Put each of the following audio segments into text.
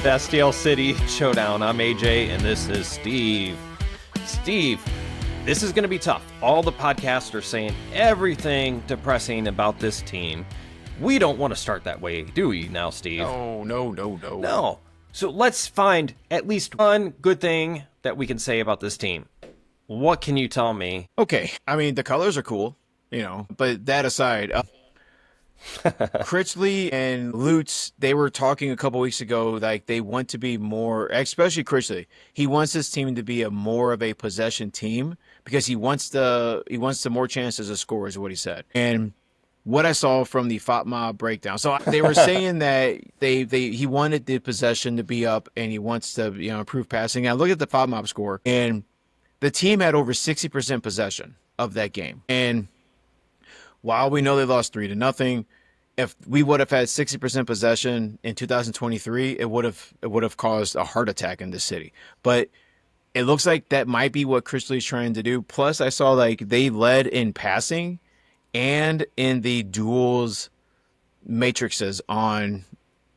the STL City Showdown. I'm AJ, and this is Steve. Steve, this is going to be tough. All the podcasts are saying everything depressing about this team. We don't want to start that way, do we now, Steve? No. So let's find at least one good thing that we can say about this team. What can you tell me? Okay, I mean, the colors are cool, but that aside, Critchley and Lutz, they were talking a couple weeks ago, like they want to be more, especially Critchley. He wants his team to be more of a possession team because he wants the more chances to score, is what he said. And what I saw from the FOTMOB breakdown, so they were saying that he wanted the possession to be up and he wants to improve passing. Now look at the FOTMOB score, and the team had over 60% possession of that game. And while we know they lost 3-0, if we would have had 60% possession in 2023, it would have caused a heart attack in this city. But it looks like that might be what Critchley's trying to do. Plus, I saw like they led in passing and in the duels matrices on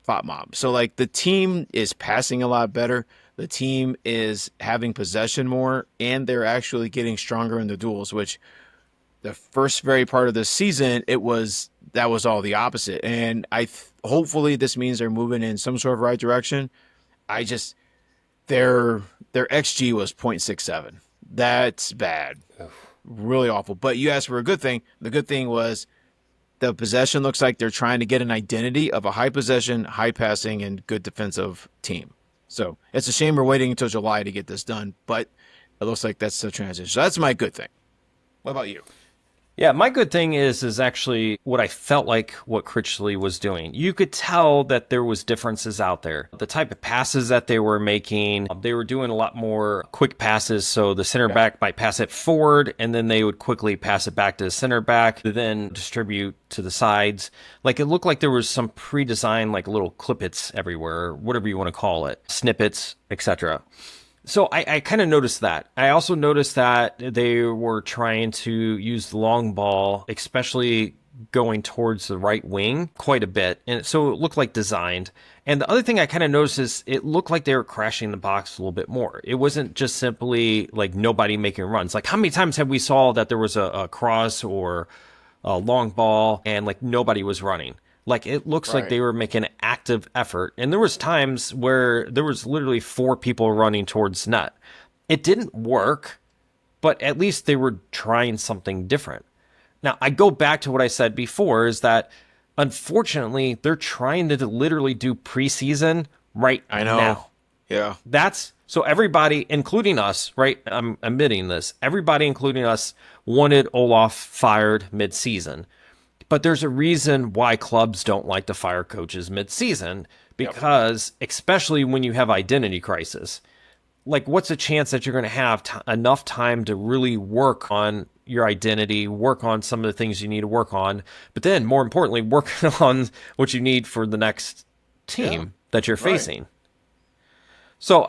FOTMOB. So like the team is passing a lot better. The team is having possession more, and they're actually getting stronger in the duels, which the first very part of the season, that was all the opposite. And hopefully this means they're moving in some sort of right direction. Their XG was 0.67. That's bad. Really awful. But you asked for a good thing. The good thing was the possession looks like they're trying to get an identity of a high possession, high passing, and good defensive team. So it's a shame we're waiting until July to get this done, but it looks like that's the transition. So that's my good thing. What about you? Yeah, my good thing is actually what I felt like what Critchley was doing. You could tell that there was differences out there. The type of passes that they were making, they were doing a lot more quick passes. So the center back might pass it forward, and then they would quickly pass it back to the center back, to then distribute to the sides. Like it looked like there was some pre-designed like little clippets everywhere, whatever you want to call it, snippets, etc. So I kind of noticed that. I also noticed that they were trying to use the long ball, especially going towards the right wing quite a bit. And so it looked like designed. And the other thing I kind of noticed is it looked like they were crashing the box a little bit more. It wasn't just simply like nobody making runs. Like how many times have we saw that there was a cross or a long ball and like nobody was running? Like it looks like they were making an active effort. And there was times where there was literally 4 people running towards net. It didn't work, but at least they were trying something different. Now, I go back to what I said before is that unfortunately, they're trying to literally do preseason right now. I know. Yeah. So everybody, including us, right? I'm admitting this. Everybody, including us, wanted Olaf fired mid-season. But there's a reason why clubs don't like to fire coaches mid-season, because especially when you have identity crisis, like what's the chance that you're going to have enough time to really work on your identity, work on some of the things you need to work on, but then more importantly, work on what you need for the next team that you're facing. So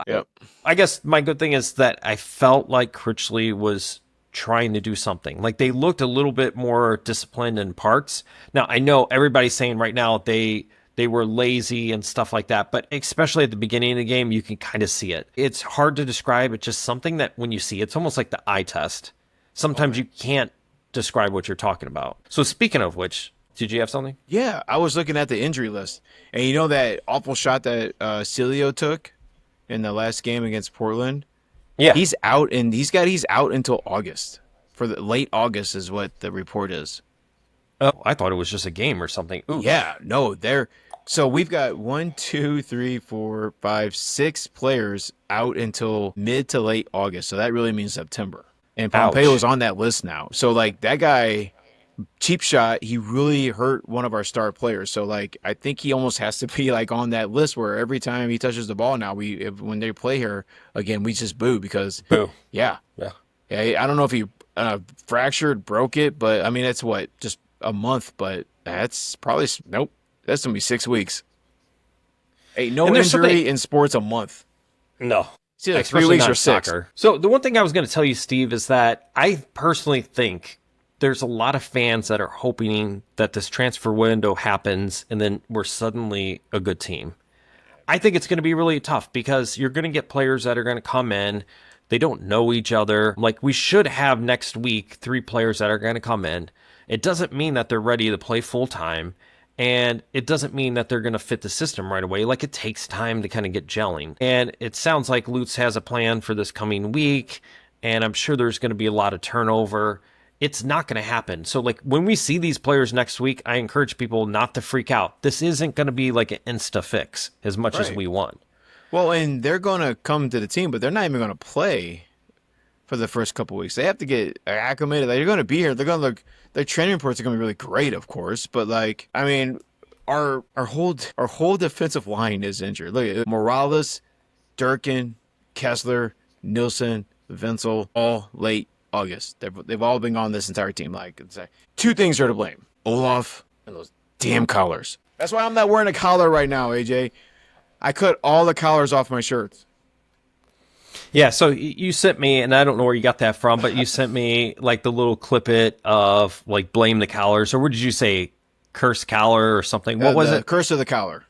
I guess my good thing is that I felt like Critchley was trying to do something. Like they looked a little bit more disciplined in parts. Now I know everybody's saying right now they were lazy and stuff like that, but especially at the beginning of the game, you can kind of see it. It's hard to describe. It's just something that when you see, it's almost like the eye test. Sometimes you can't describe what you're talking about. So speaking of which, did you have something? Yeah, I was looking at the injury list, and you know that awful shot that Celio took in the last game against Portland? Yeah, he's out, and he's out until August. For the late August is what the report is. Oh, I thought it was just a game or something. Ooh. Yeah, no, so we've got 1, 2, 3, 4, 5, 6 players out until mid to late August. So that really means September. And Pompeo is on that list now. So like that guy, cheap shot, he really hurt one of our star players. So like I think he almost has to be like on that list where every time he touches the ball now, when they play here again, we just boo because yeah. I don't know if he broke it, but I mean it's just a month, but that's probably that's gonna be 6 weeks. Hey, no injury in sports a month. No. It's either 3 weeks or 6. Soccer. So the one thing I was going to tell you, Steve, is that I personally think there's a lot of fans that are hoping that this transfer window happens and then we're suddenly a good team. I think it's going to be really tough because you're going to get players that are going to come in. They don't know each other. Like, we should have next week 3 players that are going to come in. It doesn't mean that they're ready to play full time. And it doesn't mean that they're going to fit the system right away. Like, it takes time to kind of get gelling. And it sounds like Lutz has a plan for this coming week. And I'm sure there's going to be a lot of turnover. It's not going to happen. So, like, when we see these players next week, I encourage people not to freak out. This isn't going to be like an insta fix as much as we want. Well, and they're going to come to the team, but they're not even going to play for the first couple of weeks. They have to get acclimated. Like, they're going to be here. They're going to look. Their training reports are going to be really great, of course. But like, I mean, our whole defensive line is injured. Look at Morales, Durkin, Kessler, Nilsson, Wenzel, all late August. They've all been on this entire team. Like, it's like 2 things are to blame: Olaf and those damn collars. That's why I'm not wearing a collar right now, AJ. I cut all the collars off my shirts. Yeah, so you sent me, and I don't know where you got that from, but you sent me like the little clip it of like blame the collars, or what did you say, curse collar or something? What was it? Curse of the collar.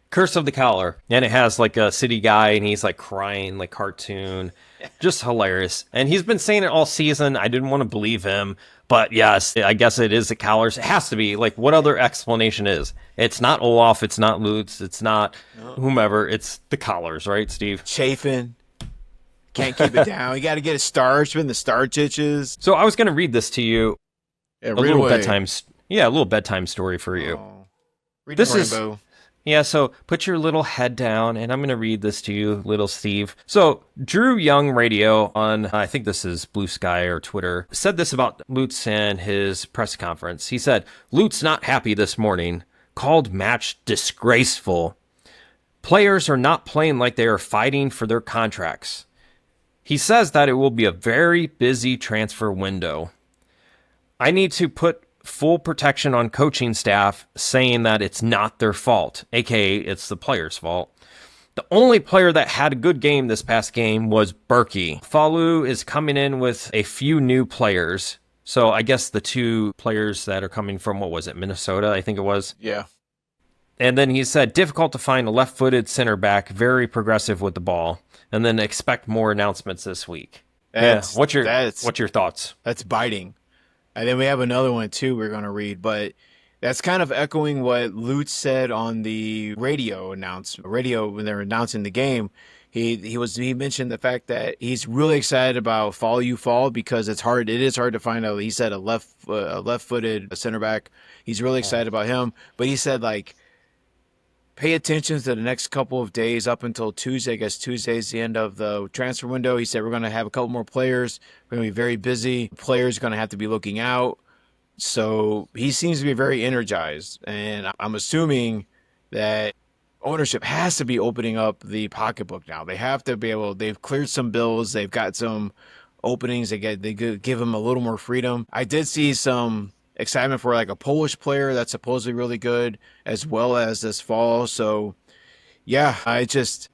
Curse of the Collar. And it has like a city guy and he's like crying, like cartoon. Just hilarious. And he's been saying it all season. I didn't want to believe him. But yes, I guess it is the Collars. It has to be. Like, what other explanation is? It's not Olaf. It's not Lutz. It's not whomever. It's the Collars, right, Steve? Chafing. Can't keep it down. You got to get it starched when the starch itches. So I was going to read this to you. Yeah, a little bedtime. Yeah, a little bedtime story for you. Read This the rainbow. Yeah, so put your little head down, and I'm going to read this to you, little Steve. So Drew Young Radio on, I think this is Blue Sky or Twitter, said this about Lutz and his press conference. He said, Lutz not happy this morning, called match disgraceful. Players are not playing like they are fighting for their contracts. He says that it will be a very busy transfer window. I need to put full protection on coaching staff, saying that it's not their fault, aka it's the player's fault. The only player that had a good game this past game was Berkey. Falu is coming in with a few new players. So I guess the 2 players that are coming from, what was it, Minnesota, I think it was? Yeah. And then he said, difficult to find a left-footed center back, very progressive with the ball. And then expect more announcements this week. What's your thoughts? That's biting. And then we have another one, too, we're going to read. But that's kind of echoing what Lutz said on the radio when they were announcing the game. He mentioned the fact that he's really excited about Fall You Fall because it is hard to find out. He said a left-footed center back. He's really excited about him. But he said, like, pay attention to the next couple of days up until Tuesday. I guess Tuesday's the end of the transfer window. He said we're going to have a couple more players. We're going to be very busy. Players are going to have to be looking out. So he seems to be very energized. And I'm assuming that ownership has to be opening up the pocketbook now. They have to be they've cleared some bills. They've got some openings. They give them a little more freedom. I did see some excitement for like a Polish player that's supposedly really good as well as this fall. So yeah,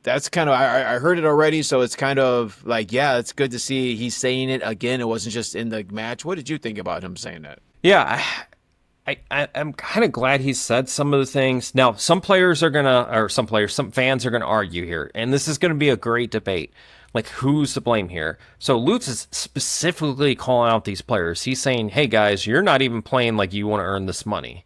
that's kind of, I heard it already. So it's kind of like, yeah, it's good to see he's saying it again. It wasn't just in the match. What did you think about him saying that? Yeah, I'm kind of glad he said some of the things. Now, some fans are going to argue here, and this is going to be a great debate. Like, who's to blame here? So Lutz is specifically calling out these players. He's saying, hey, guys, you're not even playing like you want to earn this money.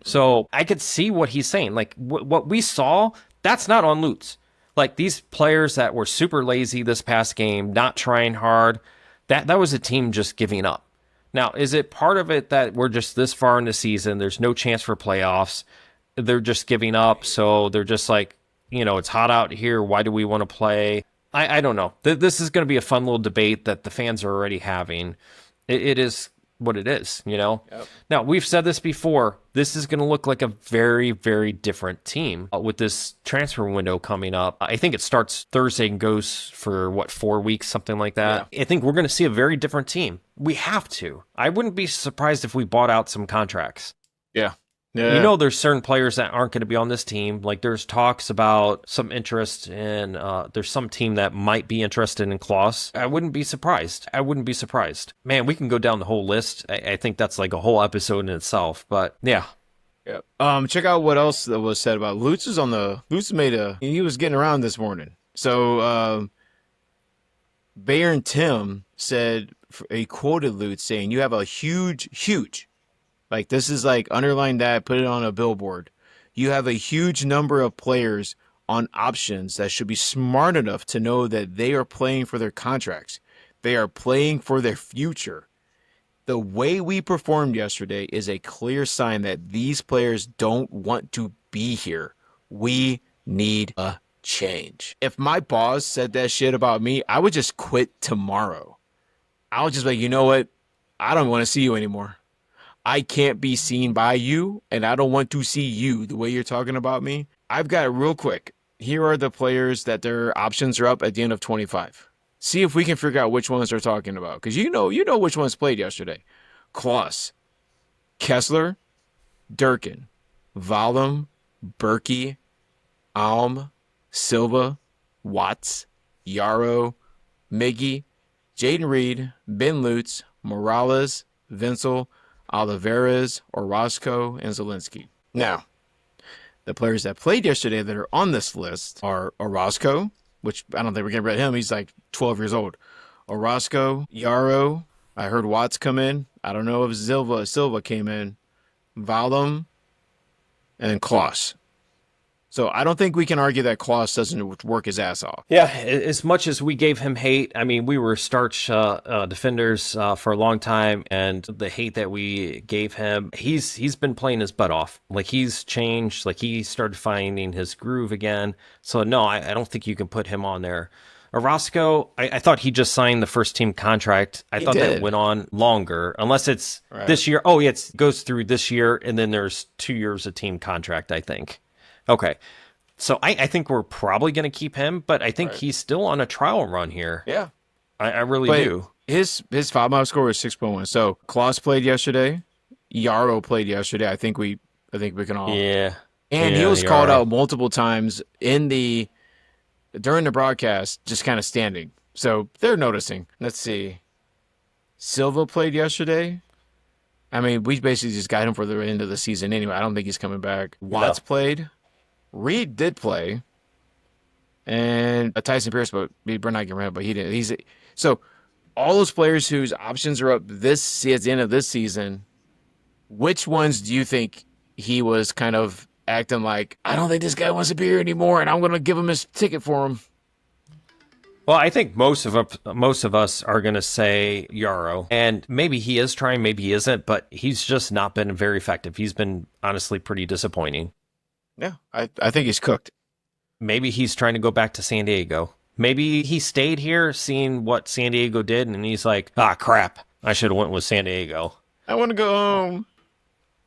So I could see what he's saying. Like, what we saw, that's not on Lutz. Like, these players that were super lazy this past game, not trying hard, that was a team just giving up. Now, is it part of it that we're just this far in the season, there's no chance for playoffs, they're just giving up, so they're just like, it's hot out here, why do we want to play? I don't know. This is going to be a fun little debate that the fans are already having. It is what it is, Yep. Now, we've said this before. This is going to look like a very, very different team with this transfer window coming up. I think it starts Thursday and goes for, 4 weeks, something like that. Yeah. I think we're going to see a very different team. We have to. I wouldn't be surprised if we bought out some contracts. Yeah. Yeah. There's certain players that aren't going to be on this team. Like, there's talks about some interest in, there's some team that might be interested in Klaus. I wouldn't be surprised. Man, we can go down the whole list. I think that's like a whole episode in itself. But yeah, Yep. Check out what else that was said about Lutz. Is on the Lutz made a he was getting around this morning. So Bayer and Tim said he quoted Lutz saying, "You have a huge, like this is like underline that, put it on a billboard. You have a huge number of players on options that should be smart enough to know that they are playing for their contracts. They are playing for their future. The way we performed yesterday is a clear sign that these players don't want to be here. We need a change." If my boss said that shit about me, I would just quit tomorrow. I would just be like, you know what? I don't want to see you anymore. I can't be seen by you, and I don't want to see you the way you're talking about me. I've got it real quick. Here are the players that their options are up at the end of 25. See if we can figure out which ones they're talking about. Because you know which ones played yesterday. Klaus, Kessler, Durkin, Valum, Berkey, Alm, Silva, Watts, Yarrow, Miggy, Jaden Reed, Ben Lutz, Morales, Vincel, Olivares, Orozco, and Zelensky. Now, the players that played yesterday that are on this list are Orozco, which I don't think we're going to read him. He's like 12 years old. Orozco, Yarrow. I heard Watts come in. I don't know if Silva came in. Valum, and Klaus. So I don't think we can argue that Klaus doesn't work his ass off. Yeah, as much as we gave him hate, I mean, we were starch defenders for a long time, and the hate that we gave him, he's been playing his butt off. Like, he's changed. Like, he started finding his groove again. So, no, I don't think you can put him on there. Orozco, I thought he just signed the first team contract. I thought that went on longer, unless it's this year. Oh, yeah, it goes through this year, and then there's 2 years of team contract, I think. Okay. So I think we're probably going to keep him, but I think he's still on a trial run here. Yeah. I really do. His 5-mile score was 6.1. So Klaus played yesterday. Yarrow played yesterday. I think we can all. Yeah. And he was called out multiple times during the broadcast, just kind of standing. So they're noticing. Let's see. Silva played yesterday. I mean, we basically just got him for the end of the season anyway. I don't think he's coming back. Watts played. Reed did play. And Tyson Pierce, but we're not getting rid of, but he didn't. So all those players whose options are up at the end of this season, which ones do you think he was kind of acting like, I don't think this guy wants to be here anymore, and I'm going to give him his ticket for him? Well, I think most of us are going to say Yarrow, and maybe he is trying, maybe he isn't, but he's just not been very effective. He's been honestly pretty disappointing. Yeah, I think he's cooked. Maybe he's trying to go back to San Diego. Maybe he stayed here, seeing what San Diego did, and he's like, crap, I should have went with San Diego. I want to go home.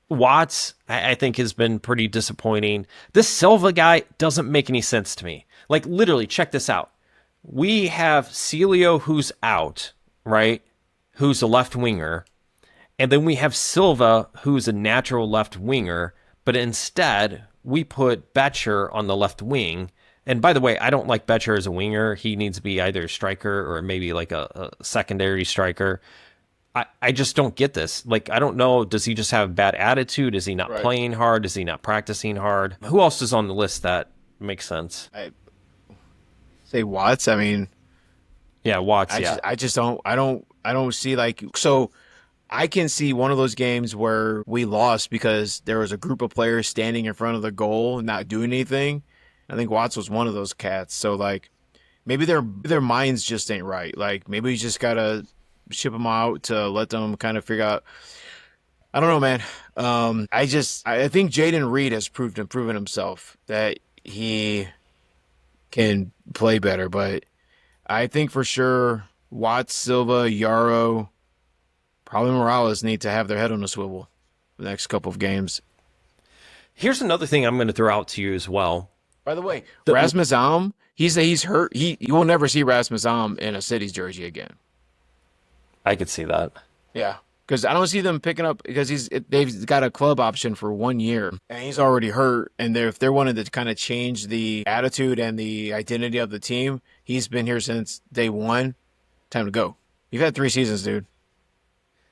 Watts, I think, has been pretty disappointing. This Silva guy doesn't make any sense to me. Like, literally, check this out. We have Celio, who's out, right? Who's a left winger. And then we have Silva, who's a natural left winger. But instead, we put Betcher on the left wing. And by the way, I don't like Betcher as a winger. He needs to be either a striker or maybe like a secondary striker. I just don't get this. Like, I don't know. Does he just have a bad attitude? Is he not playing hard? Is he not practicing hard? Who else is on the list that makes sense? Say Watts. I mean, yeah, Watts. I just don't see, like, so I can see one of those games where we lost because there was a group of players standing in front of the goal and not doing anything. I think Watts was one of those cats. So, like, maybe their minds just ain't right. Like, maybe we just gotta ship them out to let them kind of figure out. I don't know, man. I think Jaden Reed has proven himself that he can play better, but I think for sure Watts, Silva, Yarrow, probably Morales need to have their head on a swivel the next couple of games. Here's another thing I'm going to throw out to you as well. By the way, Rasmus Alm, he's hurt. You will never see Rasmus Alm in a City's jersey again. I could see that. Yeah, because I don't see them picking up, because they've got a club option for 1 year, and he's already hurt. And if they're wanting to kind of change the attitude and the identity of the team, he's been here since day one. Time to go. You've had 3 seasons, dude.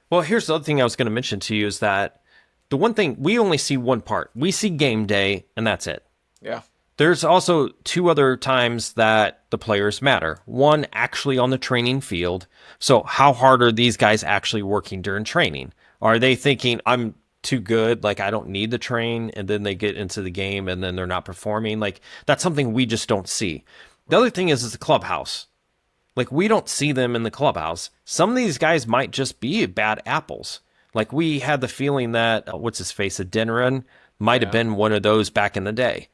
Well, here's the other thing I was going to mention to you is that The one thing, we only see one part. We see game day, and that's it. Yeah. There's also two other times that the players matter. One, actually on the training field. So how hard are these guys actually working during training? Are they thinking, I'm too good, like I don't need to train, and then they get into the game and then they're not performing? Like, that's something we just don't see. The other thing is the clubhouse. Like, we don't see them in the clubhouse. Some of these guys might just be bad apples. Like, we had the feeling that, what's his face, Adeniran might have Yeah. been one of those back in the day.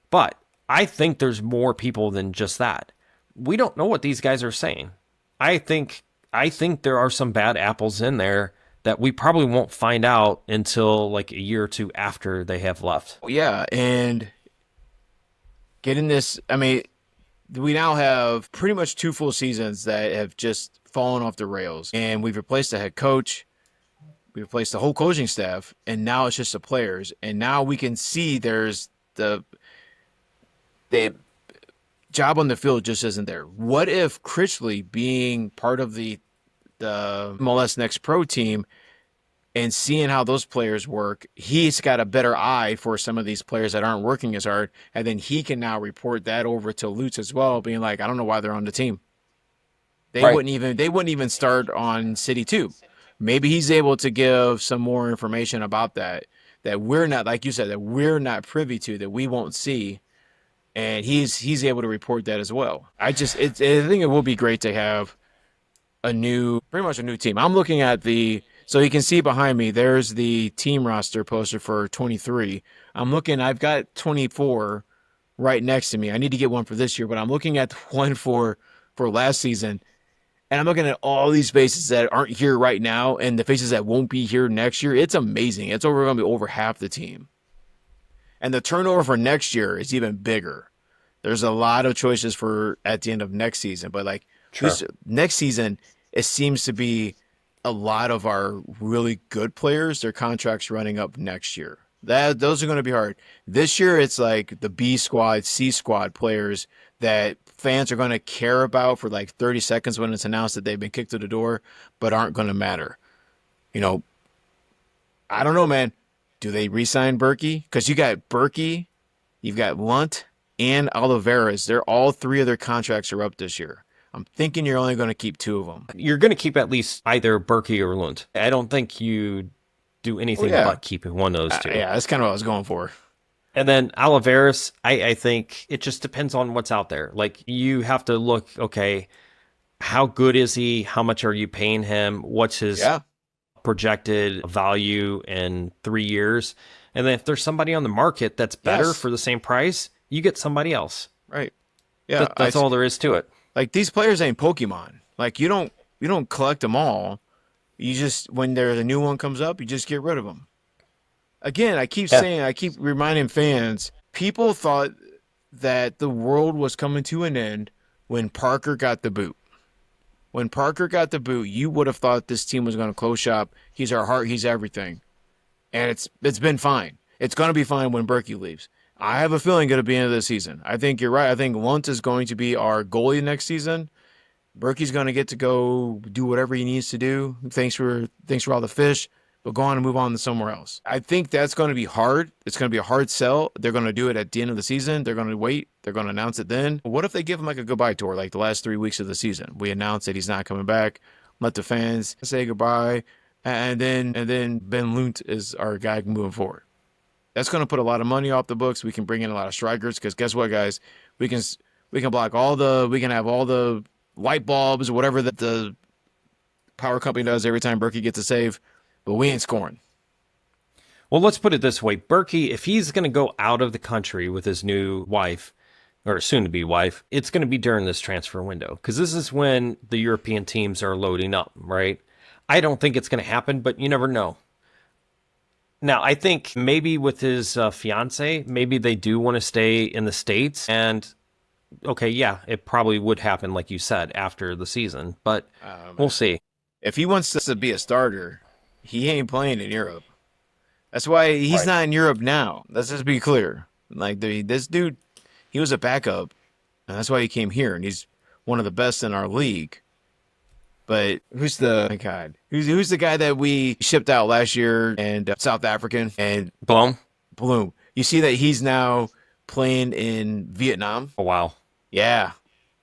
But I think there's more people than just that. We don't know what these guys are saying. I think there are some bad apples in there that we probably won't find out until like a year or two after they have left. Yeah, and getting this, I mean, we now have pretty much 2 full seasons that have just fallen off the rails, and we've replaced the head coach, we replaced the whole coaching staff, and now it's just the players. And now we can see there's the job on the field just isn't there. What if Critchley, being part of the MLS Next Pro team and seeing how those players work, he's got a better eye for some of these players that aren't working as hard, and then he can now report that over to Lutz as well, being like, I don't know why they're on the team. Right. They wouldn't even start on City 2. Maybe he's able to give some more information about that we're not, like you said, that we're not privy to, that we won't see, and he's able to report that as well. I think it will be great to have pretty much a new team. I'm looking at so you can see behind me, there's the team roster poster for 23. I've got 24 right next to me. I need to get one for this year, but I'm looking at the one for last season. And I'm looking at all these faces that aren't here right now and the faces that won't be here next year. It's amazing. It's going to be over half the team. And the turnover for next year is even bigger. There's a lot of choices for at the end of next season, but like Sure. next season, it seems to be a lot of our really good players, their contracts running up next year. Those are going to be hard. This year, it's like the B squad, C squad players that fans are going to care about for like 30 seconds when it's announced that they've been kicked to the door, but aren't going to matter. You know, I don't know, man. Do they re-sign Berkey? Because you got Berkey, you've got Lunt, and Oliveras. They're all three of their contracts are up this year. I'm thinking you're only going to keep 2 of them. You're going to keep at least either Berkey or Lund. I don't think you do anything yeah. but keep one of those two. Yeah, that's kind of what I was going for. And then Oliveras, I think it just depends on what's out there. Like, you have to look, okay, how good is he? How much are you paying him? What's his Yeah. projected value in 3 years? And then if there's somebody on the market that's better Yes. for the same price, you get somebody else. Right. Yeah. That's all there is to it. Like, these players ain't Pokemon. Like, you don't collect them all. You just, when there's a new one comes up, you just get rid of them. Again, I keep reminding fans, people thought that the world was coming to an end when Parker got the boot. When Parker got the boot, you would have thought this team was going to close shop. He's our heart, he's everything. And it's been fine. It's going to be fine when Berkey leaves. I have a feeling it'll be the end of the season. I think you're right. I think Lunt is going to be our goalie next season. Berkey's going to get to go do whatever he needs to do. Thanks for all the fish, but go on and move on to somewhere else. I think that's going to be hard. It's going to be a hard sell. They're going to do it at the end of the season. They're going to wait. They're going to announce it then. What if they give him like a goodbye tour, like the last 3 weeks of the season? We announce that he's not coming back. Let the fans say goodbye, and then Ben Lunt is our guy moving forward. That's going to put a lot of money off the books. We can bring in a lot of strikers because guess what, guys? We can block we can have all the light bulbs or whatever that the power company does every time Berkey gets a save, but we ain't scoring. Well, let's put it this way. Berkey, if he's going to go out of the country with his new wife, or soon-to-be wife, it's going to be during this transfer window, because this is when the European teams are loading up, right? I don't think it's going to happen, but you never know. Now, I think maybe with his fiance, maybe they do want to stay in the States, and okay, yeah, it probably would happen, like you said, after the season, but we'll see. If he wants to be a starter, he ain't playing in Europe. That's why he's not in Europe now. Let's just be clear. Like, this dude, he was a backup, and that's why he came here, and he's one of the best in our league. But who's the my God? Who's the guy that we shipped out last year and South African and Blown? Bloom? You see that he's now playing in Vietnam. Oh, wow. Yeah,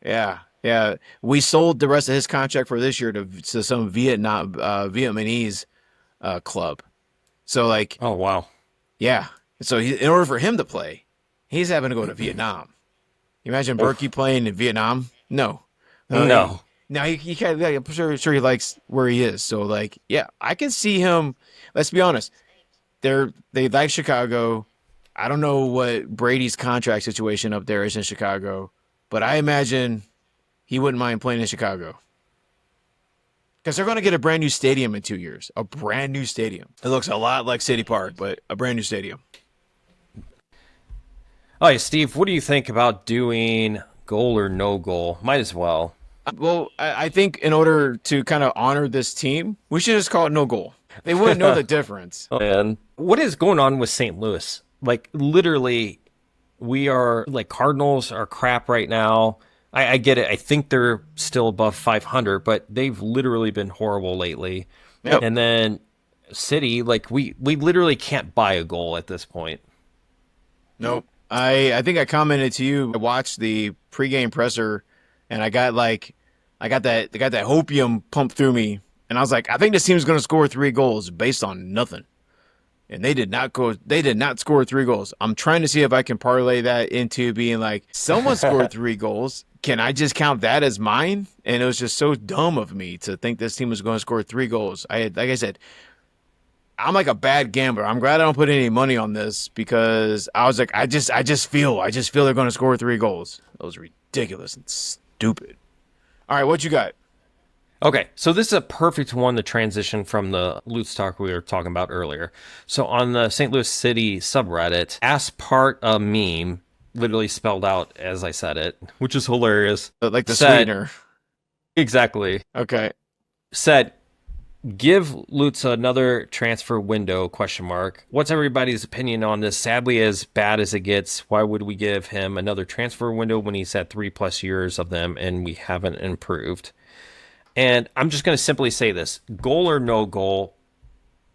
yeah. We sold the rest of his contract for this year to some Vietnamese club. So like, Oh, wow. yeah. So in order for him to play, he's having to go to Vietnam. You imagine Berkey playing in Vietnam? No. No. No, he can't. Like, I'm sure he likes where he is. So like, yeah, I can see him. Let's be honest. They like Chicago. I don't know what Brady's contract situation up there is in Chicago, but I imagine he wouldn't mind playing in Chicago because they're going to get a brand new stadium in 2 years. A brand new stadium. It looks a lot like City Park, but a brand new stadium. Oh, yeah, Steve, what do you think about doing goal or no goal? Might as well. Well, I think in order to kind of honor this team, we should just call it no goal. They wouldn't know the difference. And what is going on with St. Louis? Like, literally, we are like Cardinals are crap right now. I get it. I think they're still above 500, but they've literally been horrible lately. Yep. And then City, like we literally can't buy a goal at this point. Nope. I think I commented to you. I watched the pregame presser, and I got that hopium pumped through me, and I was like, I think this team's going to score 3 goals based on nothing. And they did not go. They did not score 3 goals. I'm trying to see if I can parlay that into being like, someone scored 3 goals. Can I just count that as mine? And it was just so dumb of me to think this team was going to score 3 goals. Like I said, I'm like a bad gambler. I'm glad I don't put any money on this because I was like, I just feel they're going to score 3 goals. That was ridiculous and stupid. All right, what you got? Okay, so this is a perfect one to transition from the Lutz talk we were talking about earlier. So on the St. Louis City subreddit, Aspart a meme, literally spelled out as I said it, which is hilarious. Like the said, sweetener. Exactly. Okay. Said, give Lutz another transfer window, question mark. What's everybody's opinion on this? Sadly, as bad as it gets, why would we give him another transfer window when he's had 3+ years of them and we haven't improved? And I'm just going to simply say this. Goal or no goal,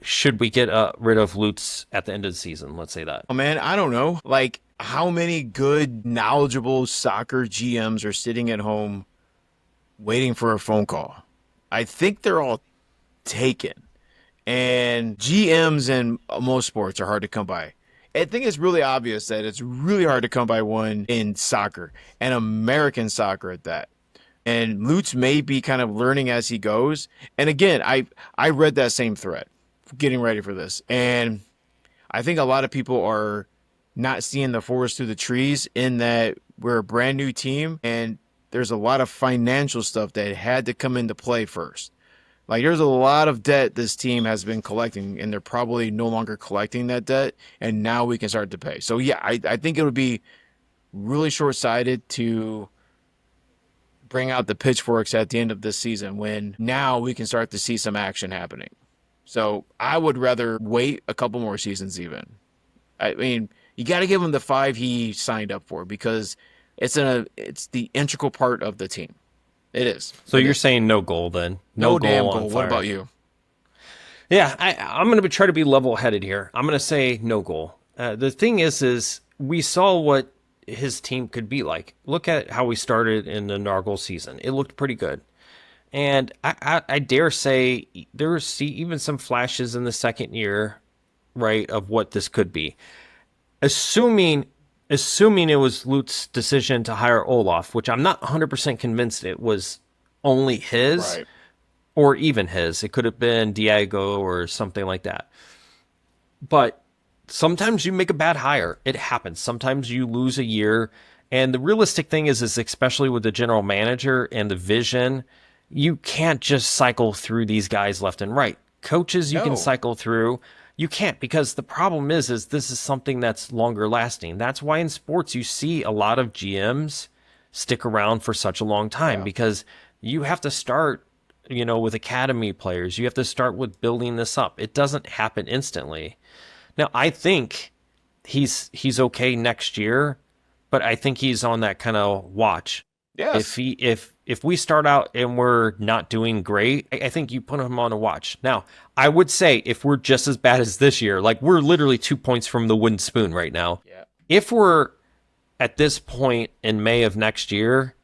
should we get rid of Lutz at the end of the season? Let's say that. Oh, man, I don't know. Like, how many good, knowledgeable soccer GMs are sitting at home waiting for a phone call? I think they're all taken. And GMs in most sports are hard to come by. I think it's really obvious that it's really hard to come by one in soccer, and American soccer at that. And Lutz may be kind of learning as he goes. And again, I read that same thread getting ready for this. And I think a lot of people are not seeing the forest through the trees in that we're a brand new team and there's a lot of financial stuff that had to come into play first. Like, there's a lot of debt this team has been collecting, and they're probably no longer collecting that debt, and now we can start to pay. So, yeah, I think it would be really short-sighted to bring out the pitchforks at the end of this season when now we can start to see some action happening. So I would rather wait a couple more seasons even. I mean, you got to give him the 5 he signed up for because it's the integral part of the team. It is. So you're saying no goal then? No goal damn on goal. fire. What about you? Yeah, I'm going to try to be level-headed here. I'm going to say no goal. The thing is we saw what his team could be like. Look at how we started in the Nargle season. It looked pretty good. And I dare say there were even some flashes in the second year, right, of what this could be. Assuming it was Lutz's decision to hire Olaf, which I'm not 100% convinced it was only his, Right. or even his. It could have been Diego or something like that. But sometimes you make a bad hire. It happens. Sometimes you lose a year. And the realistic thing is especially with the general manager and the vision, you can't just cycle through these guys left and right. Coaches you No. can cycle through. You can't, because the problem is this is something that's longer lasting. That's why in sports you see a lot of GMs stick around for such a long time, because you have to start, with academy players. You have to start with building this up. It doesn't happen instantly. Now, I think he's okay next year, but I think he's on that kind of watch. Yes. if we start out and we're not doing great, I think you put him on a watch. Now, I would say if we're just as bad as this year, like we're literally 2 points from the wooden spoon right now. Yeah. If we're at this point in May of next year,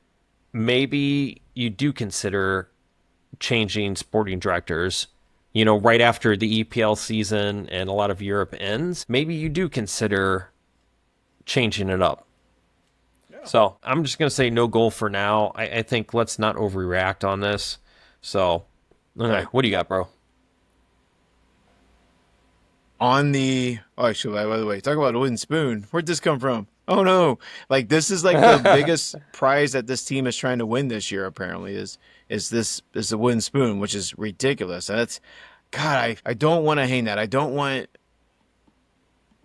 maybe you do consider changing sporting directors. Right after the EPL season and a lot of Europe ends, maybe you do consider changing it up. Yeah. So I'm just going to say no goal for now. I think let's not overreact on this. So, okay, what do you got, bro? Actually, by the way, talk about a wooden spoon. Where'd this come from? Oh no! Like this is like the biggest prize that this team is trying to win this year. Apparently, is the wooden spoon, which is ridiculous. And that's, God, I don't want to hang that. I don't want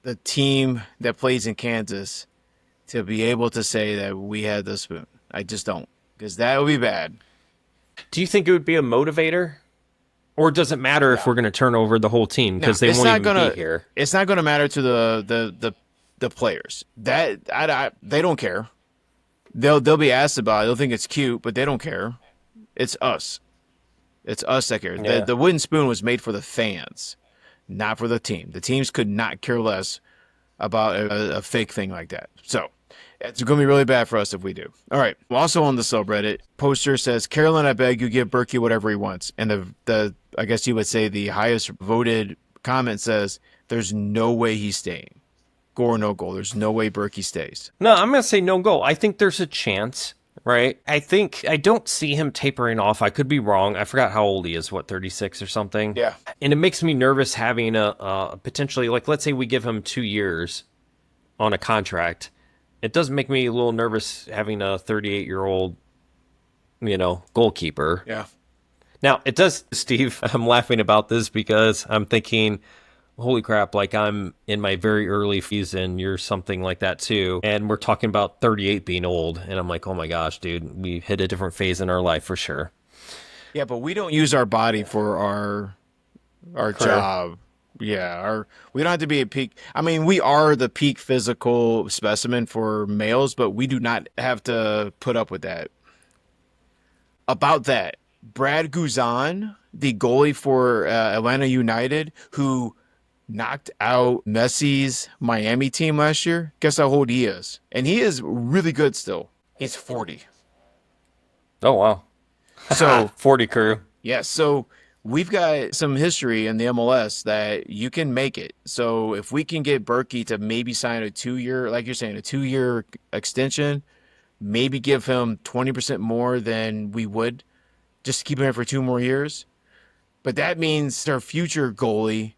the team that plays in Kansas to be able to say that we had the spoon. I just don't, because that would be bad. Do you think it would be a motivator? Or does it matter if we're going to turn over the whole team because they won't even be here? It's not going to matter to the players. They don't care. They'll be asked about it. They'll think it's cute, but they don't care. It's us. It's us that care. Yeah. The wooden spoon was made for the fans, not for the team. The teams could not care less about a fake thing like that. So it's going to be really bad for us if we do. All right. Also on the subreddit, poster says, Carolyn, I beg you, give Berkey whatever he wants. And the I guess you would say the highest voted comment says, there's no way he's staying. Goal or no goal. There's no way Berkey stays. No, I'm going to say no goal. I think there's a chance, right? I don't see him tapering off. I could be wrong. I forgot how old he is. What, 36 or something? Yeah. And it makes me nervous having a potentially, like, let's say we give him 2 years on a contract. It does make me a little nervous having a 38-year-old, goalkeeper. Yeah. Now, it does, Steve, I'm laughing about this because I'm thinking, holy crap, like I'm in my very early season, you're something like that too. And we're talking about 38 being old. And I'm like, oh my gosh, dude, we hit a different phase in our life for sure. Yeah, but we don't use our body for our job. Yeah, we don't have to be a peak. I mean, we are the peak physical specimen for males, but we do not have to put up with that. About that, Brad Guzan, the goalie for Atlanta United, who knocked out Messi's Miami team last year, guess how old he is? And he is really good still. He's 40. Oh, wow. So 40 crew. Yeah, so we've got some history in the MLS that you can make it. So if we can get Berkey to maybe sign a 2-year, like you're saying, a 2-year extension, maybe give him 20% more than we would just to keep him here for 2 more years. But that means our future goalie,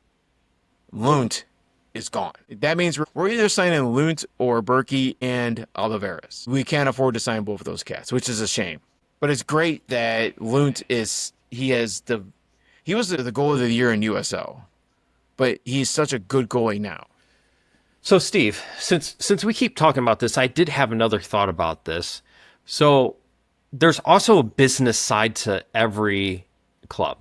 Lunt, is gone. That means we're either signing Lunt or Berkey and Oliveras. We can't afford to sign both of those cats, which is a shame. But it's great that Lunt he was the goalie of the year in USL, but he's such a good goalie now. So, Steve, since we keep talking about this, I did have another thought about this. So there's also a business side to every club.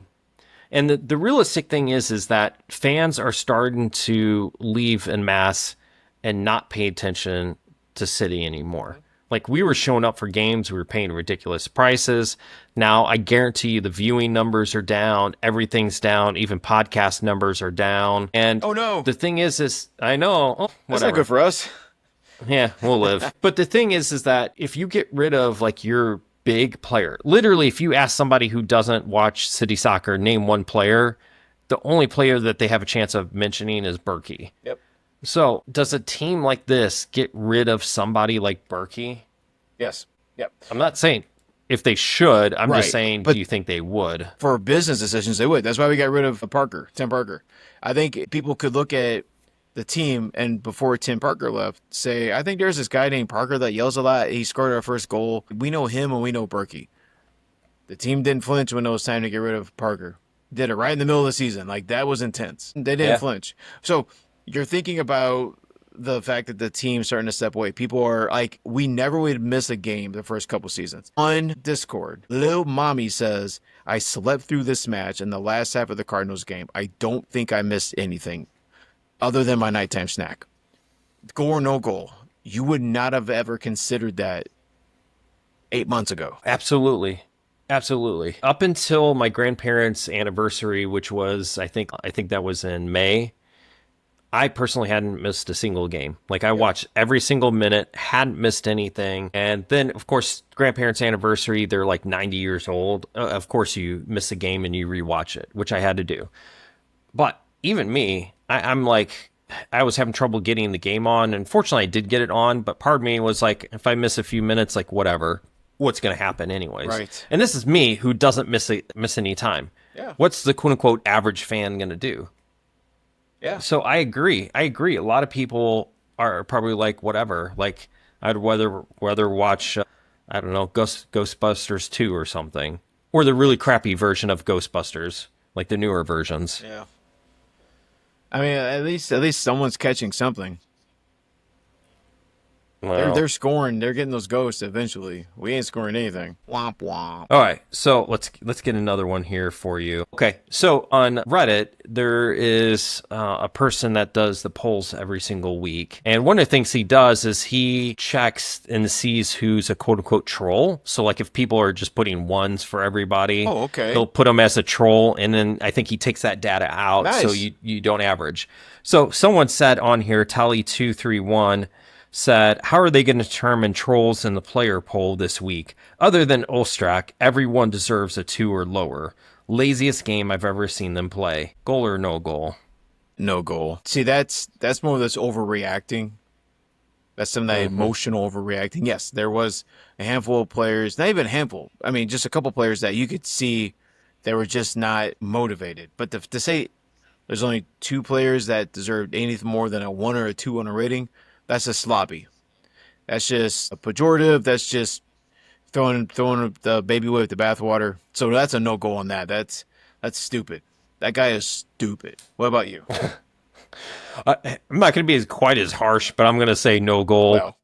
And the realistic thing is that fans are starting to leave en masse and not pay attention to City anymore. Like, we were showing up for games, we were paying ridiculous prices. Now, I guarantee you the viewing numbers are down, everything's down, even podcast numbers are down. And oh no, the thing is I know, that's not good for us. Yeah, we'll live. But the thing is that if you get rid of like your big player, literally, if you ask somebody who doesn't watch City soccer, name one player, the only player that they have a chance of mentioning is Berkey. Yep. So, does a team like this get rid of somebody like Berkey? Yes. Yep. I'm not saying if they should. I'm just Right. saying, But do you think they would? for business decisions, they would. That's why we got rid of Tim Parker. I think people could look at the team and before Tim Parker left, say, I think there's this guy named Parker that yells a lot. He scored our first goal. We know him and we know Berkey. The team didn't flinch when it was time to get rid of Parker. Did it right in the middle of the season. Like, that was intense. They didn't flinch. So you're thinking about the fact that the team's starting to step away. People are like, we never would miss a game the first couple seasons. On Discord, Lil Mommy says, I slept through this match in the last half of the Cardinals game. I don't think I missed anything other than my nighttime snack. Goal or no goal. You would not have ever considered that 8 months ago. Absolutely. Absolutely. Up until my grandparents' anniversary, which was I think that was in May, I personally hadn't missed a single game. Like I Yep. watched every single minute, hadn't missed anything. And then of course, grandparents' anniversary, they're like 90 years old. Of course you miss a game and you rewatch it, which I had to do. But even me, I'm like, I was having trouble getting the game on. And fortunately, I did get it on. But part of me was like, if I miss a few minutes, like whatever, what's going to happen anyways? Right. And this is me who doesn't miss any time. Yeah. What's the quote unquote average fan going to do? Yeah. So I agree. I agree. A lot of people are probably like, whatever. Like I'd rather watch, I don't know, Ghostbusters 2 or something, or the really crappy version of Ghostbusters, like the newer versions. Yeah. I mean, at least someone's catching something. They're Well, they're scoring. They're getting those ghosts eventually. We ain't scoring anything. Womp womp. all right, so let's get another one here for you. Okay, so on Reddit there is a person that does the polls every single week, and one of the things he does is he checks and sees who's a quote unquote troll. So like if people are just putting ones for everybody, Oh, okay. he'll put them as a troll, and then I think he takes that data out so Nice. you don't average. So someone said on here, Tally231 said, how are they going to determine trolls in the player poll this week? Other than Ostrak, everyone deserves a 2 or lower. Laziest game I've ever seen them play. Goal or no goal? No goal. See, that's more of this overreacting. That's some of that emotional overreacting. Yes, there was a handful of players, not even a handful. I mean, just a couple players that you could see they were just not motivated. But to say there's only two players that deserved anything more than a 1 or a 2 on a rating, that's just sloppy. That's just a pejorative. That's just throwing the baby away with the bathwater. So that's a no go on that. That's stupid. That guy is stupid. What about you? I'm not going to be quite as harsh, but I'm going to say no goal. Well,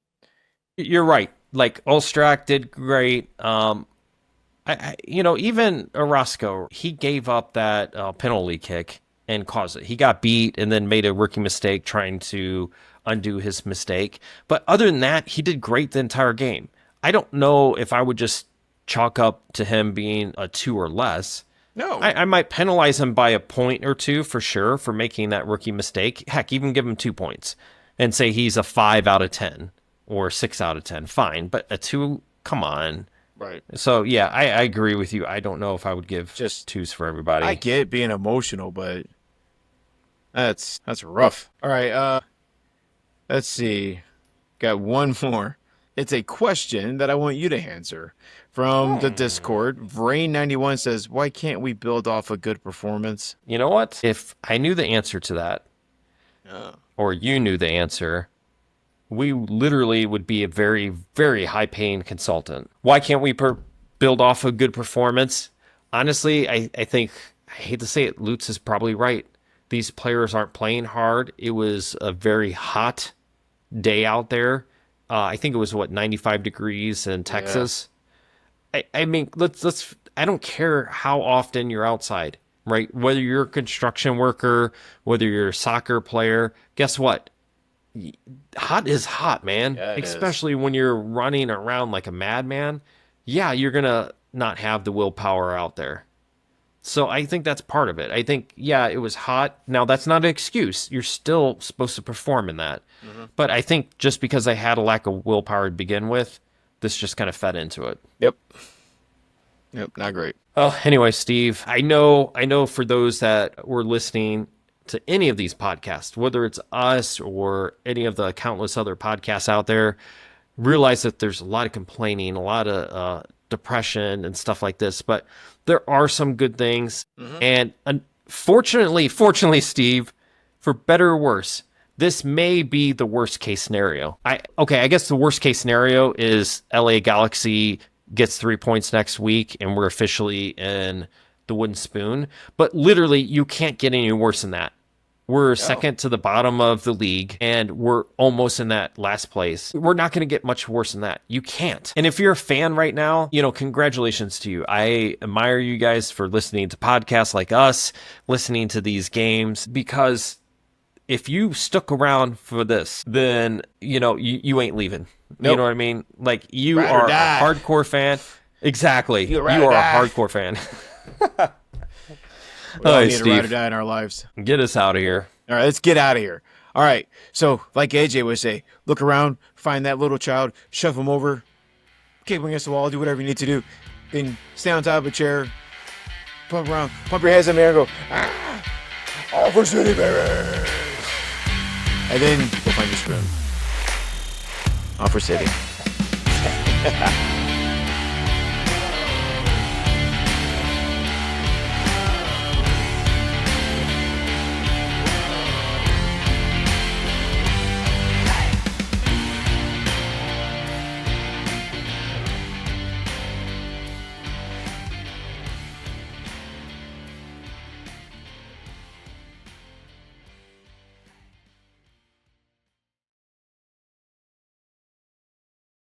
You're right. Like Ostrak did great. Even Orozco, he gave up that penalty kick and caused it. He got beat and then made a rookie mistake trying to undo his mistake. But other than that, he did great the entire game. I don't know if I would just chalk up to him being a 2 or less. no. I might penalize him by a point or two for sure for making that rookie mistake. Heck, even give him 2 points and say he's a 5 out of 10 or 6 out of 10. Fine. But a 2, come on. Right. So, yeah, I agree with you. I don't know if I would give Just 2s for everybody. I get being emotional, but that's rough. All right. Let's see. Got one more. It's a question that I want you to answer from the Discord. Vrain91 says, "Why can't we build off a good performance?" You know what? If I knew the answer to that, or you knew the answer, we literally would be a very, very high paying consultant. Why can't we build off a good performance? Honestly, I think, I hate to say it, Lutz is probably right. These players aren't playing hard. It was a very hot day out there. I think it was 95 degrees in Texas. I mean, let's. I don't care how often you're outside, right? Whether you're a construction worker, whether you're a soccer player, guess what? Hot is hot, man. Yeah, it is. Especially when you're running around like a madman. Yeah, you're gonna not have the willpower out there. So I think that's part of it. I think, yeah, it was hot. Now, that's not an excuse. You're still supposed to perform in that. But I think just because I had a lack of willpower to begin with, this just kind of fed into it. Yep. Not great. Well, anyway, Steve, I know for those that were listening to any of these podcasts, whether it's us or any of the countless other podcasts out there, realize that there's a lot of complaining, a lot of depression and stuff like this, but there are some good things. And fortunately, Steve, for better or worse, this may be the worst case scenario. I guess the worst case scenario is LA Galaxy gets 3 points next week and we're officially in the wooden spoon. But literally, you can't get any worse than that. We're second to the bottom of the league, and we're almost in that last place. We're not going to get much worse than that. You can't. And if you're a fan right now, congratulations to you. I admire you guys for listening to podcasts like us, listening to these games, because if you stuck around for this, then you ain't leaving. Nope. You know what I mean? Like you Ride or are a die. hardcore fan. Exactly. You You ride or are a die. hardcore fan. We all All right, need to ride or Steve, die in our lives. get us out of here. All right, let's get out of here. All right. So, like AJ would say, look around, find that little child, shove him over, kick him against the wall, do whatever you need to do. Then stay on top of a chair, pump around, pump your hands in the air, and go, all for City, baby. And then go find your spoon. All for City.